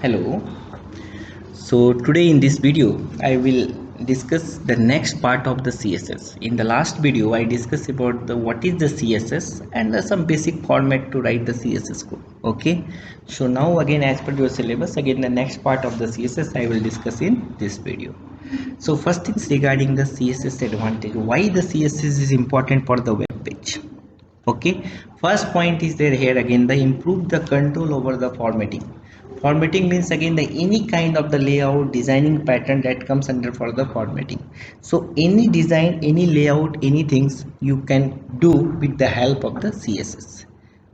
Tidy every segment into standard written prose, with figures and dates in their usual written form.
Hello. So today in this video I will discuss the next part of the CSS. In the last video I discussed about the what is the CSS and some basic format to write the CSS code. Okay. So now again, as per your syllabus, again the next part of the CSS I will discuss in this video. So first things regarding the CSS advantage, why the CSS is important for the web page. Okay, first point is there here again, the improve the control over the formatting. Formatting means again the any kind of the layout designing pattern that comes under for the formatting. So any design, any layout, any things you can do with the help of the CSS.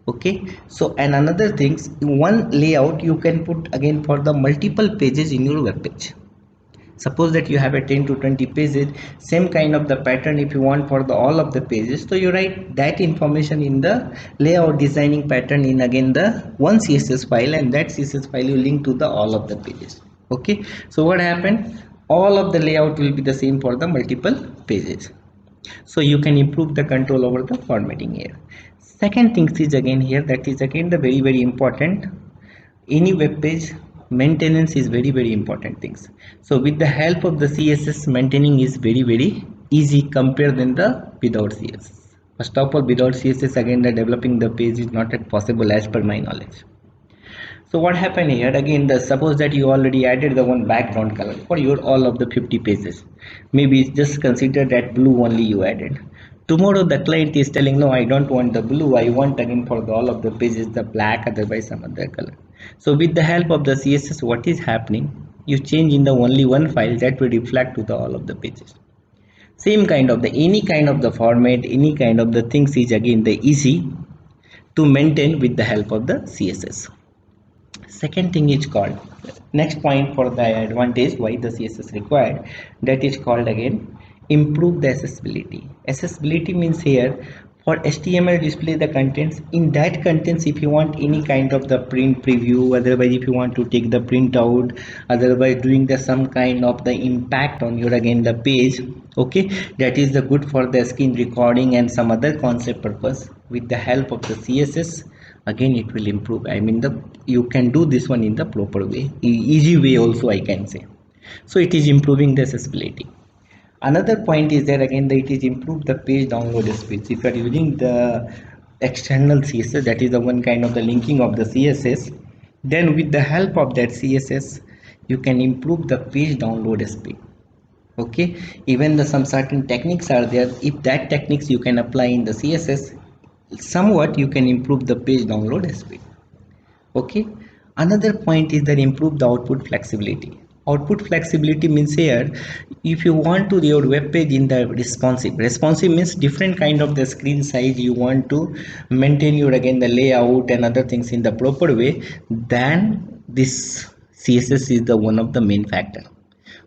Okay, so and another things, one layout you can put again for the multiple pages in your web page. Suppose that you have a 10 to 20 pages, same kind of the pattern if you want for the all of the pages, so you write that information in the layout designing pattern in again the one CSS file, and that CSS file you link to the all of the pages. Okay, so what happened, all of the layout will be the same for the multiple pages, so you can improve the control over the formatting here. Second thing is again here, that is again the very important, any web page maintenance is very important things. So with the help of the CSS, maintaining is very easy compared than the without CSS. First of all, without CSS again the developing the page is not yet possible as per my knowledge. So what happened here again, the suppose that you already added the one background color for your all of the 50 pages, maybe just consider that blue only you added. Tomorrow the client is telling, no, I don't want the blue, I want again for the all of the pages the black, otherwise some other color. So with the help of the CSS, what is happening, you change in the only one file that will reflect to the all of the pages. Same kind of the any kind of the format, any kind of the things is again the easy to maintain with the help of the CSS. Second thing is called, next point for the advantage why the CSS required, that is called again improve the accessibility. Accessibility means here for HTML display the contents, in that contents if you want any kind of the print preview, otherwise if you want to take the print out, otherwise doing the some kind of the impact on your again the page. Okay, that is the good for the screen recording and some other concept purpose. With the help of the CSS again it will improve, I mean the you can do this one in the proper way, easy way also I can say. So it is improving the accessibility. Another point is there again that it is improve the page download speed. If you are using the external CSS, that is the one kind of the linking of the CSS, then with the help of that CSS you can improve the page download speed. Okay, even the some certain techniques are there, if that techniques you can apply in the CSS, somewhat you can improve the page download speed. Okay, another point is that improve the output flexibility. Output flexibility means here, if you want to your web page in the responsive means different kind of the screen size, you want to maintain your again the layout and other things in the proper way, then this CSS is the one of the main factor.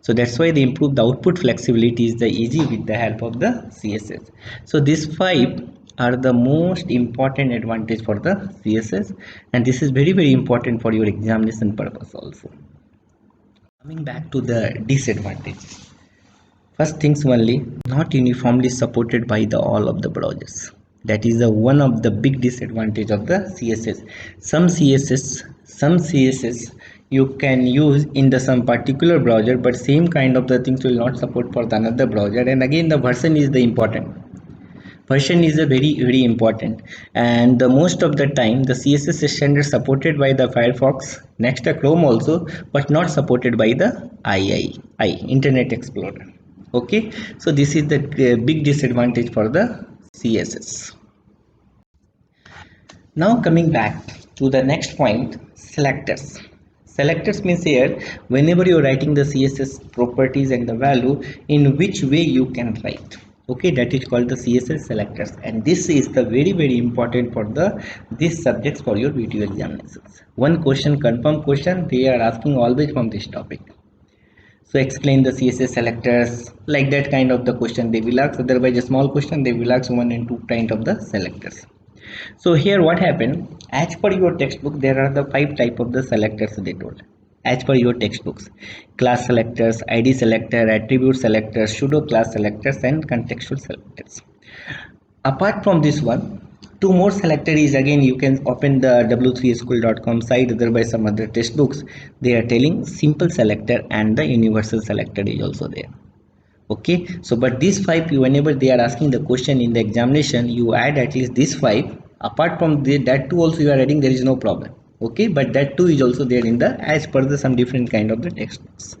So that's why the improved output flexibility is the easy with the help of the CSS. So these five are the most important advantage for the CSS, and this is very important for your examination purpose also. Coming back to the disadvantages, first things only, not uniformly supported by the all of the browsers. That is the one of the big disadvantage of the CSS. Some CSS you can use in the some particular browser, but same kind of the things will not support for the another browser. And again the version is the important. Version is a very important, and the most of the time the CSS standard supported by the Firefox, next the Chrome also, but not supported by the Internet Explorer. Okay, so this is the big disadvantage for the CSS. Now coming back to the next point, selectors. Selectors means here, whenever you're writing the CSS properties and the value, in which way you can write. Okay, that is called the CSS selectors, and this is the very important for the these subjects for your video examinations. One question, confirm question, they are asking always from this topic. So explain the CSS selectors, like that kind of the question they will ask. Otherwise a small question they will ask one and two kind of the selectors. So here what happened, as per your textbook there are the 5 type of the selectors they told. As per your textbooks, class selectors, id selector, attribute selectors, pseudo class selectors and contextual selectors. Apart from this one, two more selector is, again you can open the w3school.com site, otherwise some other textbooks, they are telling simple selector and the universal selector is also there. Okay, so but these 5, whenever they are asking the question in the examination, you add at least these 5. Apart from that two also you are adding, there is no problem. Okay, but that too is also there in the, as per the some different kind of the textbooks.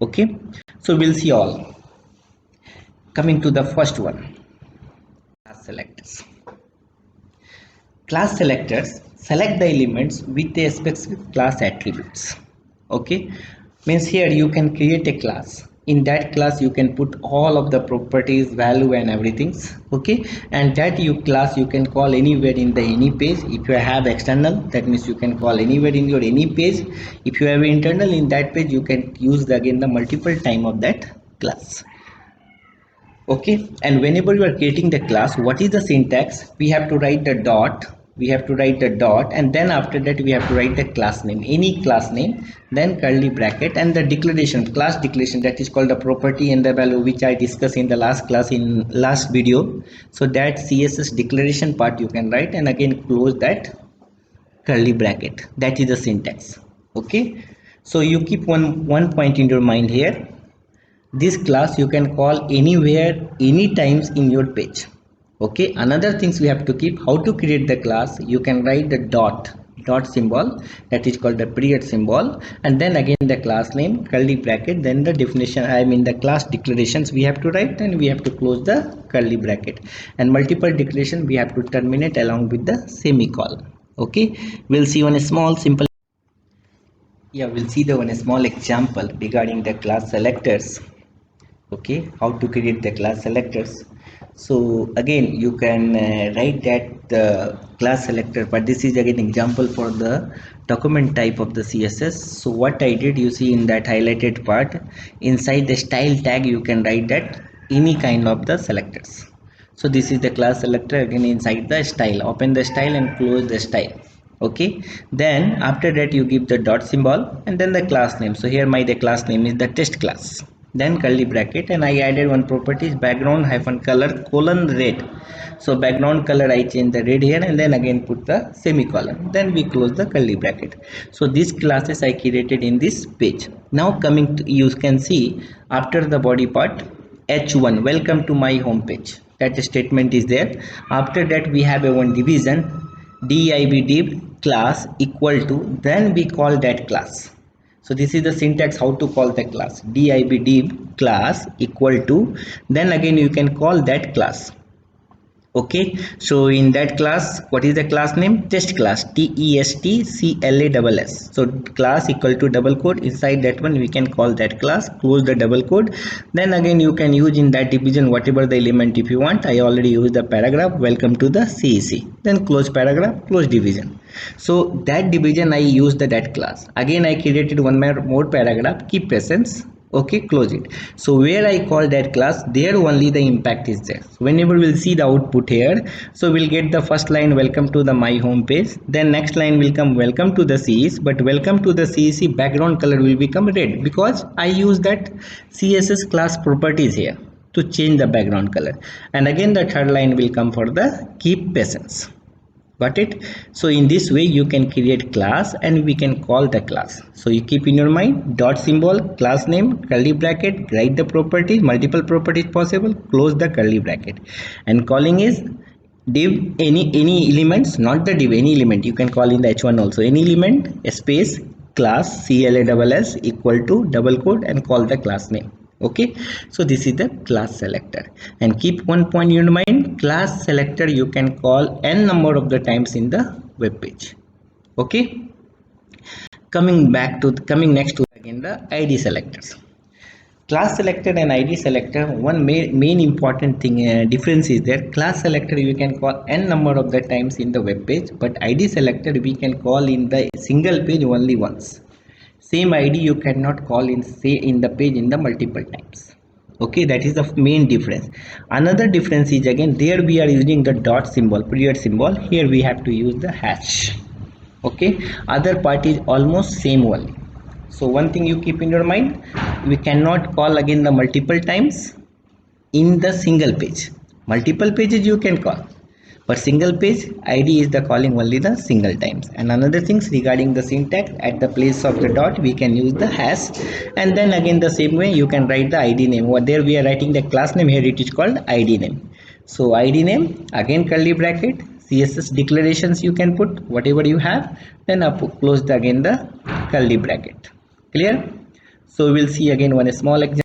Okay, so we'll see all. Coming to the first one, class selectors. Class selectors select the elements with a specific class attributes. Okay, means here you can create a class. In that class you can put all of the properties, value and everything. Okay, and that you class you can call anywhere in the any page. If you have external, that means you can call anywhere in your any page. If you have internal, in that page you can use again the multiple time of that class. Okay, and whenever you are creating the class, what is the syntax? We have to write the dot, and then after that we have to write the class name, any class name, then curly bracket and the declaration, class declaration, that is called the property and the value, which I discussed in the last class, in last video. So that CSS declaration part you can write and again close that curly bracket. That is the syntax. Okay, so you keep one point in your mind here. This class you can call anywhere, any times in your page. Okay, another things we have to keep, how to create the class, you can write the dot symbol, that is called the period symbol, and then again the class name, curly bracket, then the definition, I mean the class declarations we have to write, and we have to close the curly bracket, and multiple declaration we have to terminate along with the semicolon. Okay, we'll see one small simple, yeah, we'll see the one small example regarding the class selectors. Okay, how to create the class selectors. So again you can write that the class selector, but this is again example for the document type of the CSS. So what I did, you see in that highlighted part, inside the style tag you can write that any kind of the selectors. So this is the class selector, again inside the style, open the style and close the style. Okay, then after that you give the dot symbol and then the class name. So here my the class name is the test class, then curly bracket, and I added one property, background hyphen color colon red. So background color I change the red here, and then again put the semicolon, then we close the curly bracket. So these classes I created in this page. Now coming to, you can see after the body part, h1 welcome to my home page, that statement is there. After that we have a one division, div div class equal to, then we call that class. So this is the syntax how to call the class, div div class equal to, then again you can call that class. Okay, so in that class, what is the class name? Test class, TESTCLASS. So class equal to double quote, inside that one we can call that class, close the double quote, then again you can use in that division whatever the element if you want. I already used the paragraph, welcome to the CEC, then close paragraph, close division. So that division I used that class. Again I created one more paragraph, keep patience. Okay, close it. So where I call that class, there only the impact is there. So whenever we'll see the output here, so we'll get the first line, welcome to the my home page, then next line will come welcome to the CEC, but welcome to the CEC background color will become red because I use that CSS class properties here to change the background color, and again the third line will come for the keep patience. Got it? So in this way you can create class and we can call the class. So you keep in your mind dot symbol, class name, curly bracket, write the properties, multiple properties possible, close the curly bracket, and calling is div any elements, not the div, any element you can call in the h1 also, any element space class class equal to double quote and call the class name. Okay, so this is the class selector, and keep one point in mind, class selector you can call n number of the times in the web page. Okay, coming next to again the id selectors. Class selector and id selector, one main important thing difference is there. Class selector you can call n number of the times in the web page, but id selector we can call in the single page only once. Same id you cannot call in say in the page in the multiple times. Okay, that is the main difference. Another difference is, again, there we are using the dot symbol, period symbol. Here we have to use the hash. Okay, other part is almost same only. So one thing you keep in your mind, we cannot call again the multiple times in the single page. Multiple pages you can call, but single page id is the calling only the single times. And another things regarding the syntax, at the place of the dot we can use the hash, and then again the same way you can write the id name. What there we are writing the class name, here it is called id name. So id name, again curly bracket, css declarations you can put whatever you have, then up close the again the curly bracket. Clear? So we will see again one small example.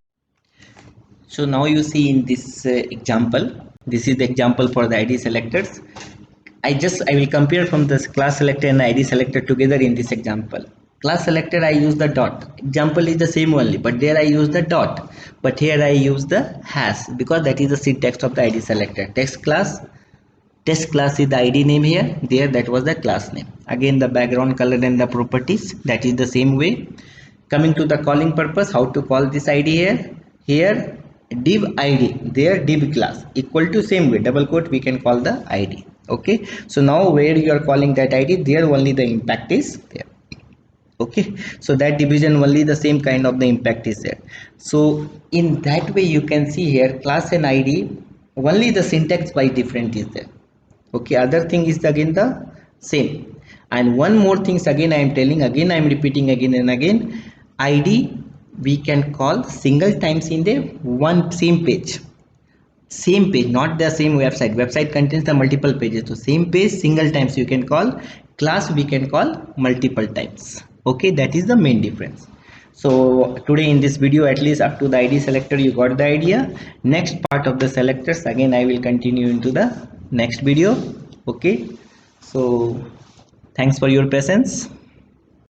So now you see in this example, this is the example for the id selectors. I will compare from this class selector and id selector together in this example. Class selector I use the dot. Example is the same only, but there I use the dot. But here I use the hash because that is the syntax of the id selector. Text class is the id name here. There that was the class name. Again the background color and the properties, that is the same way. Coming to the calling purpose, how to call this id here? Here div id, there div class equal to same way double quote we can call the id. Okay, so now where you are calling that id, there only the impact is there. Okay, so that division only the same kind of the impact is there. So in that way you can see here class and id only the syntax by different is there. Okay, other thing is again the same. And one more things again I am telling, again I am repeating again and again, id we can call single times in the one same page, not the same website contains the multiple pages. So same page single times you can call, class we can call multiple times. Okay, that is the main difference. So today in this video, at least up to the id selector you got the idea. Next part of the selectors again I will continue into the next video. Okay, so thanks for your presence.